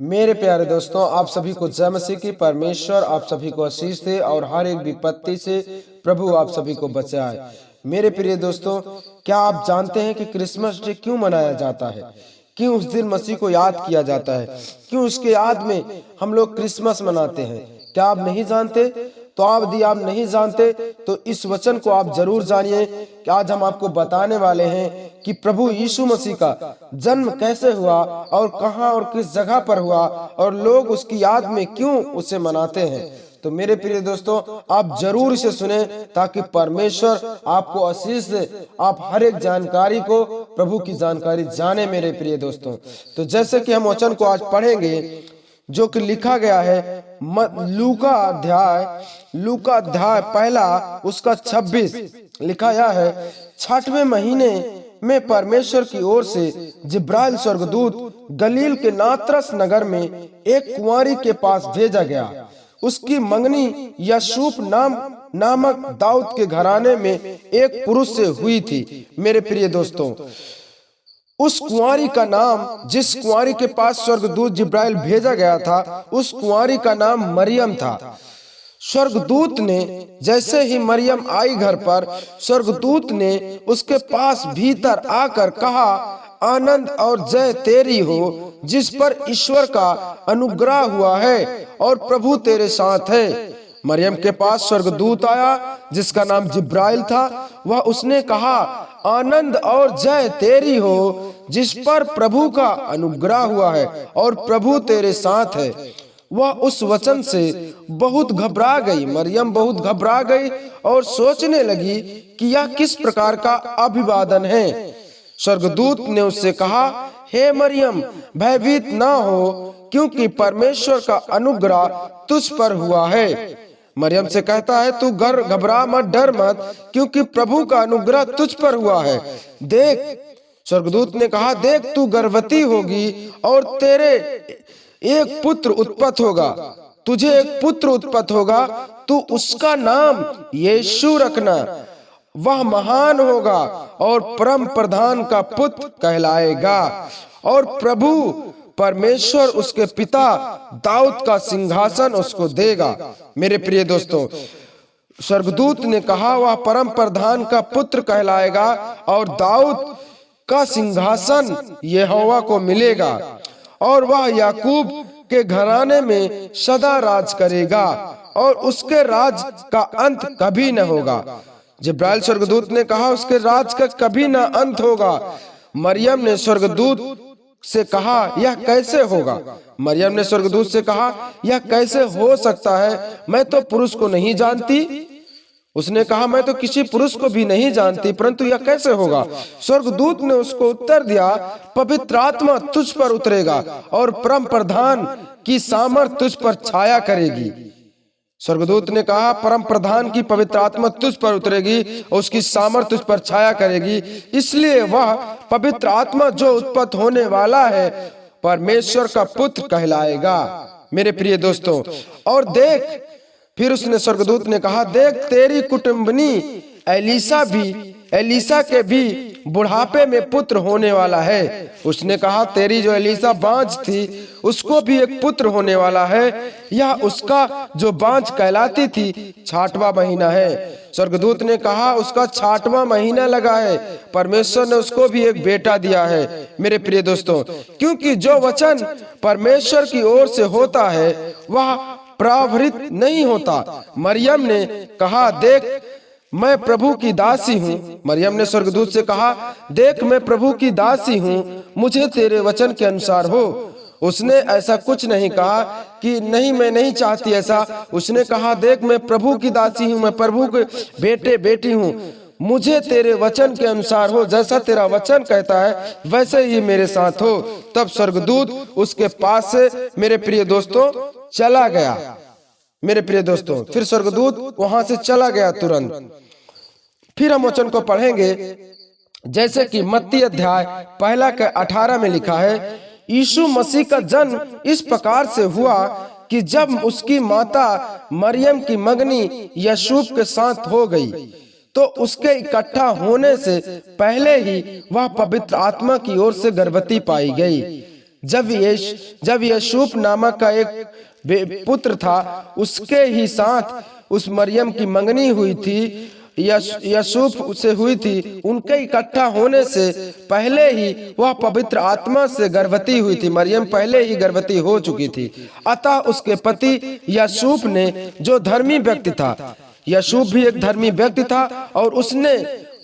मेरे प्यारे दोस्तों, आप सभी को जय मसीह की। परमेश्वर आप सभी को आशीष दे और हर एक विपत्ति से प्रभु आप सभी को बचाए। मेरे प्रिय दोस्तों, क्या आप जानते हैं कि क्रिसमस डे क्यों मनाया जाता है? क्यों उस दिन मसीह को याद किया जाता है? क्यों उसके याद में हम लोग क्रिसमस मनाते हैं? क्या आप नहीं जानते? तो आप यदि आप नहीं जानते तो इस वचन को आप जरूर जानिए कि आज हम आपको बताने वाले हैं कि प्रभु यीशु मसीह का जन्म कैसे हुआ और कहां और किस जगह पर हुआ और लोग उसकी याद में क्यों उसे मनाते हैं। तो मेरे प्रिय दोस्तों, आप जरूर इसे सुने ताकि परमेश्वर आपको आशीष दे, आप हर एक जानकारी को, प्रभु की जानकारी जाने। मेरे प्रिय दोस्तों, तो जैसे कि हम वचन को आज पढ़ेंगे जो कि लिखा गया है लूका अध्याय पहला उसका 26 लिखा गया है। 6वें महीने में परमेश्वर की ओर से जिब्राइल स्वर्गदूत गलील के नात्रस नगर में एक कुंवारी के पास भेजा गया। उसकी मंगनी यसूफ नामक दाऊद के घराने में एक पुरुष से हुई थी। मेरे प्रिय दोस्तों, उस कुंवारी का नाम, जिस कुंवारी के पास स्वर्गदूत जिब्राइल भेजा गया था, उस कुंवारी का नाम मरियम था। स्वर्गदूत ने जैसे ही मरियम आई घर पर, स्वर्गदूत ने उसके पास भीतर आकर कहा, आनंद और जय तेरी हो, जिस पर ईश्वर का अनुग्रह हुआ है और प्रभु तेरे साथ है। मरियम के पास स्वर्गदूत आया जिसका नाम जिब्राइल था। वह उसने कहा, आनंद और जय तेरी हो, जिस पर प्रभु का अनुग्रह हुआ है और प्रभु तेरे साथ है। वह उस वचन से बहुत घबरा गई। मरियम बहुत घबरा गई और सोचने लगी कि यह किस प्रकार का अभिवादन है। स्वर्गदूत ने उससे कहा, हे मरियम, भयभीत ना हो, क्योंकि परमेश्वर का अनुग्रह तुझ पर हुआ है। मरियम से कहता है, तू घबरा मत, डर मत, क्योंकि प्रभु का अनुग्रह तुझ पर हुआ है। देख, स्वर्गदूत ने कहा, देख, तू गर्भवती होगी और तेरे एक पुत्र उत्पन्न होगा, तुझे एक पुत्र उत्पन्न होगा, तू उसका नाम यीशु रखना। वह महान होगा और परम प्रधान का पुत्र कहलाएगा और प्रभु परमेश्वर उसके पिता दाऊद का सिंहासन उसको देगा। मेरे प्रिय दोस्तों, स्वर्गदूत ने कहा, वह परम प्रधान का पुत्र कहलाएगा और दाऊद का सिंहासन यहोवा को मिलेगा और वह याकूब के घराने में सदा राज करेगा और उसके राज का अंत कभी न होगा। जिब्राइल स्वर्गदूत ने कहा, उसके राज का कभी न अंत होगा। मरियम ने स्वर्गदूत से कहा, यह कैसे होगा? मरियम ने स्वर्गदूत से कहा, यह कैसे हो सकता है? मैं तो पुरुष को नहीं जानती। उसने कहा, मैं तो किसी पुरुष को भी नहीं जानती, परंतु यह कैसे होगा? स्वर्गदूत ने उसको उत्तर दिया, पवित्र आत्मा तुझ पर उतरेगा और परम प्रधान की सामर्थ तुझ पर छाया करेगी। स्वर्गदूत ने कहा, परम प्रधान की पवित्र आत्मा तुझ पर उतरेगी और उसकी सामर्थ तुझ पर छाया करेगी, इसलिए वह पवित्र आत्मा जो उत्पन्न होने वाला है परमेश्वर का पुत्र कहलाएगा। मेरे प्रिय दोस्तों, और देख, फिर उसने स्वर्गदूत ने कहा, देख, तेरी कुटुंबनी एलीसा के भी बुढ़ापे में पुत्र होने वाला है। उसने कहा, तेरी जो एलीसा बांझ थी उसको भी एक पुत्र होने वाला है। यह उसका जो बांझ कहलाती थी 6वां महीना है। स्वर्गदूत ने कहा, उसका 6वां महीना लगा है, परमेश्वर ने उसको भी एक बेटा दिया है। मेरे प्रिय दोस्तों, क्योंकि जो वचन परमेश्वर की ओर से होता है वह प्रावृत नहीं होता। मरियम ने कहा, देख, मैं प्रभु की दासी हूँ। मरियम ने स्वर्गदूत से कहा, देख, मैं प्रभु की दासी हूँ, मुझे तेरे वचन के अनुसार हो। उसने ऐसा कुछ नहीं कहा कि नहीं, मैं नहीं चाहती ऐसा। उसने कहा, देख, मैं प्रभु की दासी हूँ, मैं प्रभु के बेटी हूँ, मुझे तेरे वचन के अनुसार हो, जैसा तेरा वचन कहता है वैसे ही मेरे साथ हो। तब स्वर्गदूत उसके पास से, मेरे प्रिय दोस्तों, चला गया। मेरे प्रिय दोस्तों, फिर स्वर्गदूत वहां से चला गया तुरंत। फिर हम वचन को पढ़ेंगे जैसे कि मत्ती अध्याय पहला के 18 में लिखा है, यीशु मसीह का जन्म इस प्रकार से हुआ कि जब उसकी माता मरियम की मंगनी यूसुफ के साथ हो गई तो उसके इकट्ठा होने से पहले ही वह पवित्र आत्मा की ओर से गर्भवती पाई गई। जब यूसुफ नामक का एक पुत्र था, उसके ही साथ उस मरियम की मंगनी हुई थी, यूसुफ से हुई थी। उनके इकट्ठा होने से पहले ही वह पवित्र आत्मा से गर्भवती हुई थी। मरियम पहले ही गर्भवती हो चुकी थी। अतः उसके पति यूसुफ ने, जो धर्मी व्यक्ति था, यूसुफ भी एक धर्मी व्यक्ति था,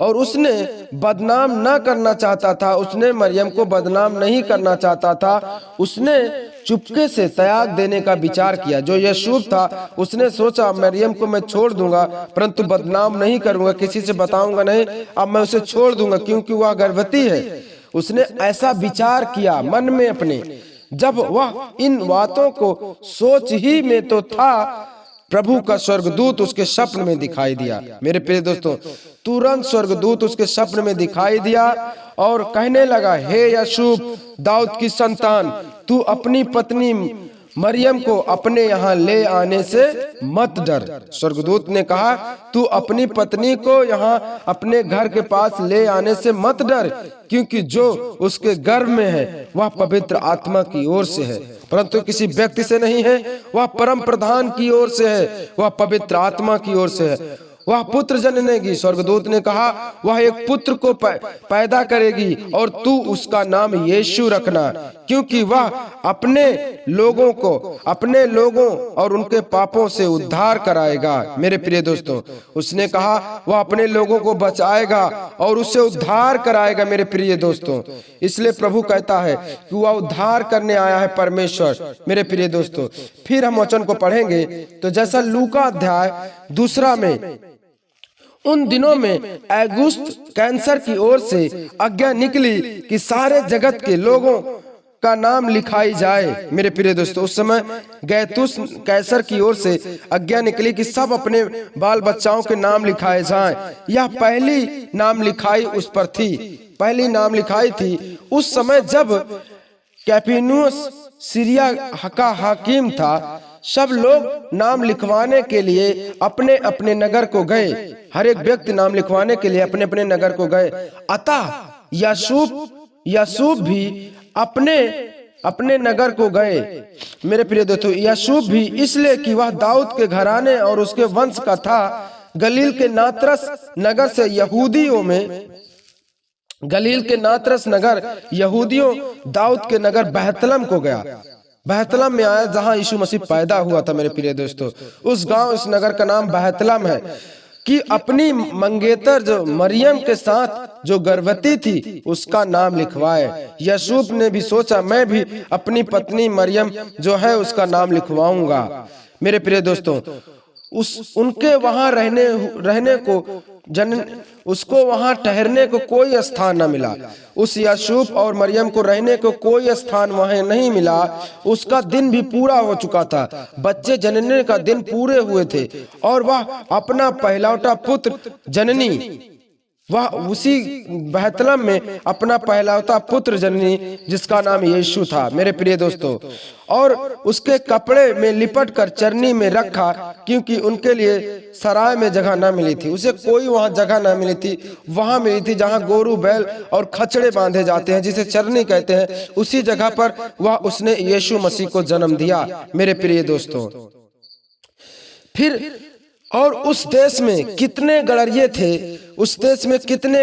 और उसने बदनाम ना करना चाहता था। उसने मरियम को बदनाम नहीं करना चाहता था। उसने चुपके से तलाक देने का विचार किया। जो यूसुफ था, उसने सोचा मरियम को मैं छोड़ दूंगा, परंतु बदनाम नहीं करूंगा, किसी से बताऊंगा नहीं, अब मैं उसे छोड़ दूंगा क्योंकि वह गर्भवती है। उसने ऐसा विचार किया मन में अपने। जब वह इन बातों को सोच ही में तो था, प्रभु का स्वर्गदूत उसके स्वप्न में दिखाई दिया। मेरे प्रिय दोस्तों, तुरंत स्वर्गदूत उसके स्वप्न में दिखाई दिया और कहने लगा, हे यूसुफ, दाऊद की संतान, तू अपनी पत्नी मरियम को अपने यहाँ ले आने से मत डर। स्वर्गदूत ने कहा, तू अपनी पत्नी को यहाँ अपने घर के पास ले आने से मत डर, क्योंकि जो उसके गर्भ में है वह पवित्र आत्मा की ओर से है, परंतु किसी व्यक्ति से नहीं है, वह परम प्रधान की ओर से है, वह पवित्र आत्मा की ओर से है। वह पुत्र जन्मेगी। स्वर्गदूत ने कहा, वह एक पुत्र को पैदा करेगी और तू उसका नाम यीशु रखना, क्योंकि वह अपने लोगों और उनके पापों से उद्धार कराएगा। मेरे प्रिय दोस्तों, उसने कहा वह अपने लोगों को बचाएगा और उससे उद्धार कराएगा। मेरे प्रिय दोस्तों, इसलिए प्रभु कहता है कि वह उद्धार करने आया है परमेश्वर। मेरे प्रिय दोस्तों, फिर हम वचन को पढ़ेंगे तो जैसा लूका अध्याय 2 में, उन दिनों में औगुस्त कैसर की ओर से आज्ञा निकली कि सारे जगत के लोगों का नाम लिखाई जाए। मेरे प्रिय दोस्तों, उस समय गैतुस कैसर की ओर से आज्ञा निकली कि सब अपने बाल बच्चाओं के नाम लिखाए जाएं। यह पहली नाम लिखाई उस पर थी, पहली नाम लिखाई थी उस समय जब कैपिनुस सीरिया का हाकिम था। सब लोग नाम लिखवाने के लिए अपने अपने नगर को गए। हर एक व्यक्ति नाम लिखवाने के लिए अपने अपने नगर को गए। अतः यूसुफ भी अपने अपने नगर को गए। मेरे प्रिय दोस्तों, यूसुफ भी इसलिए कि वह दाऊद के घराने और उसके वंश का था। गलील के नातरस नगर से यहूदियों दाऊद के नगर बेहतलम को गया। बेहतलम में आया जहां यीशु मसीह पैदा हुआ था। मेरे प्रिय दोस्तों, उस गांव, इस नगर का नाम बेहतलम है कि अपनी मंगेतर जो मरियम के साथ जो गर्भवती थी उसका नाम लिखवाए। यूसुफ ने भी सोचा मैं भी अपनी पत्नी मरियम जो है उसका नाम लिखवाऊंगा। मेरे प्रिय दोस्तों, उनके वहां रहने को उसको वहां ठहरने को कोई स्थान न मिला। उस यूसुफ और मरियम को रहने को कोई स्थान वहां नहीं मिला। उसका दिन भी पूरा हो चुका था, बच्चे जनने का दिन पूरे हुए थे और वह अपना पहलौठा पुत्र जननी, वह उसी बेहतलम में अपना पहलौठा पुत्र जननी जिसका नाम यीशु था। मेरे प्रिय दोस्तों, और उसके कपड़े में लिपट कर चरनी में रखा, क्योंकि उनके लिए सराय में जगह न मिली थी। उसे कोई वहां जगह न मिली थी, वहां मिली थी जहां गोरू बैल और खचड़े बांधे जाते हैं, जिसे चरनी कहते हैं। उसी जगह पर उसने यीशु मसीह को जन्म दिया। मेरे प्रिय दोस्तों, फिर और उस देश में कितने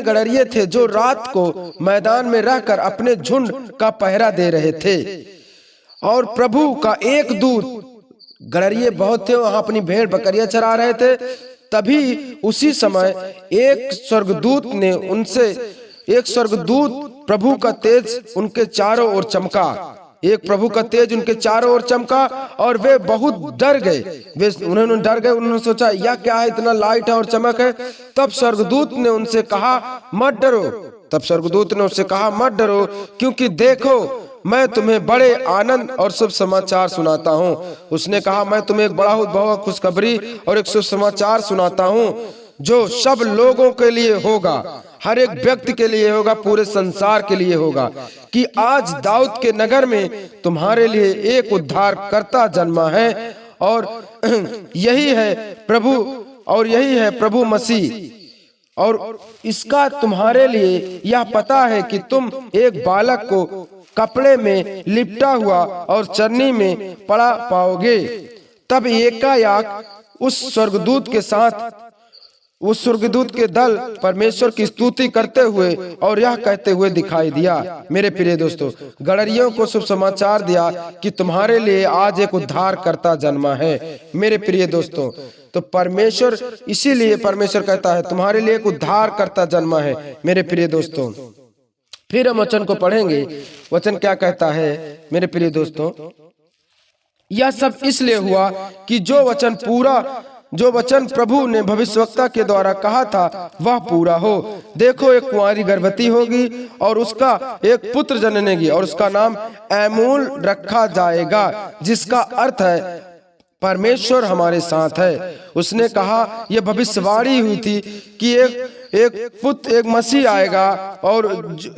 गड़रिये थे जो रात को मैदान में रहकर अपने झुंड का पहरा दे रहे थे। और प्रभु का एक दूत, गड़रिये बहुत थे, वहां अपनी भेड़ बकरियां चरा रहे थे। तभी उसी समय एक स्वर्गदूत प्रभु का तेज उनके चारों ओर चमका। और वे बहुत डर गए। उन्होंने सोचा यह क्या है, इतना लाइट है और चमक है। तब स्वर्गदूत ने उनसे कहा मत डरो, क्योंकि देखो मैं तुम्हें बड़े आनंद और शुभ समाचार सुनाता हूँ। उसने कहा मैं तुम्हें एक बहुत खुशखबरी और एक शुभ समाचार सुनाता हूँ, जो सब लोगों के लिए होगा, हर एक व्यक्ति के लिए होगा, पूरे संसार के लिए होगा, कि आज दाऊद के नगर में तुम्हारे लिए एक उद्धारकर्ता जन्मा है, और यही है प्रभु मसीह। और इसका तुम्हारे लिए यह पता है कि तुम एक बालक को कपड़े में लिपटा हुआ और चरनी में पड़ा पाओगे। तब एकाएक उस स्वर्गदूत के दल परमेश्वर की स्तुति करते हुए और यह कहते हुए दिखाई दिया। मेरे प्रिय दोस्तों, गड़रियों को शुभ समाचार दिया कि तुम्हारे लिए आज एक उद्धार करता जन्मा है। मेरे प्रिय दोस्तों, तो परमेश्वर, इसीलिए परमेश्वर कहता है तुम्हारे लिए एक उद्धार करता जन्मा है। मेरे प्रिय दोस्तों, फिर हम वचन को पढ़ेंगे। वचन क्या कहता है मेरे प्रिय दोस्तों? यह सब इसलिए हुआ कि जो वचन प्रभु ने भविष्यवक्ता के द्वारा कहा था वह पूरा हो। देखो, एक कुंवारी गर्भवती होगी और उसका एक पुत्र जन्मेगी और उसका नाम एमूल रखा जाएगा, जिसका अर्थ है परमेश्वर हमारे साथ है। उसने कहा, यह भविष्यवाणी हुई थी कि एक मसीह आएगा और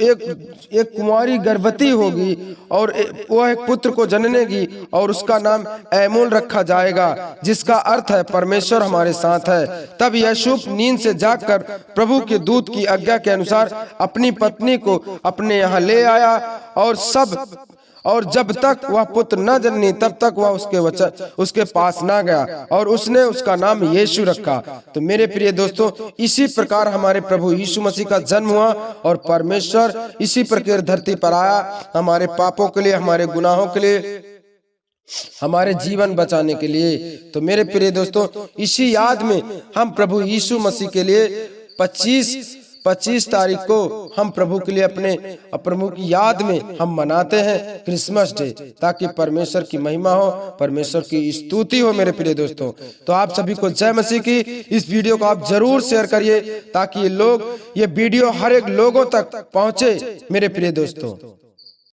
एक कुंवारी गर्भवती होगी और वह एक पुत्र को जन्मेगी और उसका नाम एमूल रखा जाएगा, जिसका अर्थ है परमेश्वर हमारे साथ है। तब यूसुफ नींद से जागकर प्रभु के दूत की आज्ञा के अनुसार अपनी पत्नी को अपने यहाँ ले आया और जब तक वह पुत्र न जन्मी तब तक वह उसके पास न गया और उसने उसका नाम यीशु रखा। तो मेरे प्रिय दोस्तों, इसी प्रकार हमारे प्रभु यीशु मसीह का जन्म हुआ और परमेश्वर इसी प्रकार धरती पर आया हमारे पापों के लिए, हमारे गुनाहों के लिए, हमारे जीवन बचाने के लिए। तो मेरे प्रिय दोस्तों, इसी याद में हम प्रभु यीशु मसीह के लिए 25 तारीख को हम प्रभु के लिए अपने प्रभु की याद में हम मनाते हैं क्रिसमस डे, ताकि परमेश्वर की महिमा हो, परमेश्वर की स्तुति हो। मेरे प्रिय दोस्तों, तो आप सभी को जय मसीह की। इस वीडियो को आप जरूर शेयर करिए ताकि ये वीडियो हर एक लोगों तक पहुंचे। मेरे प्रिय दोस्तों।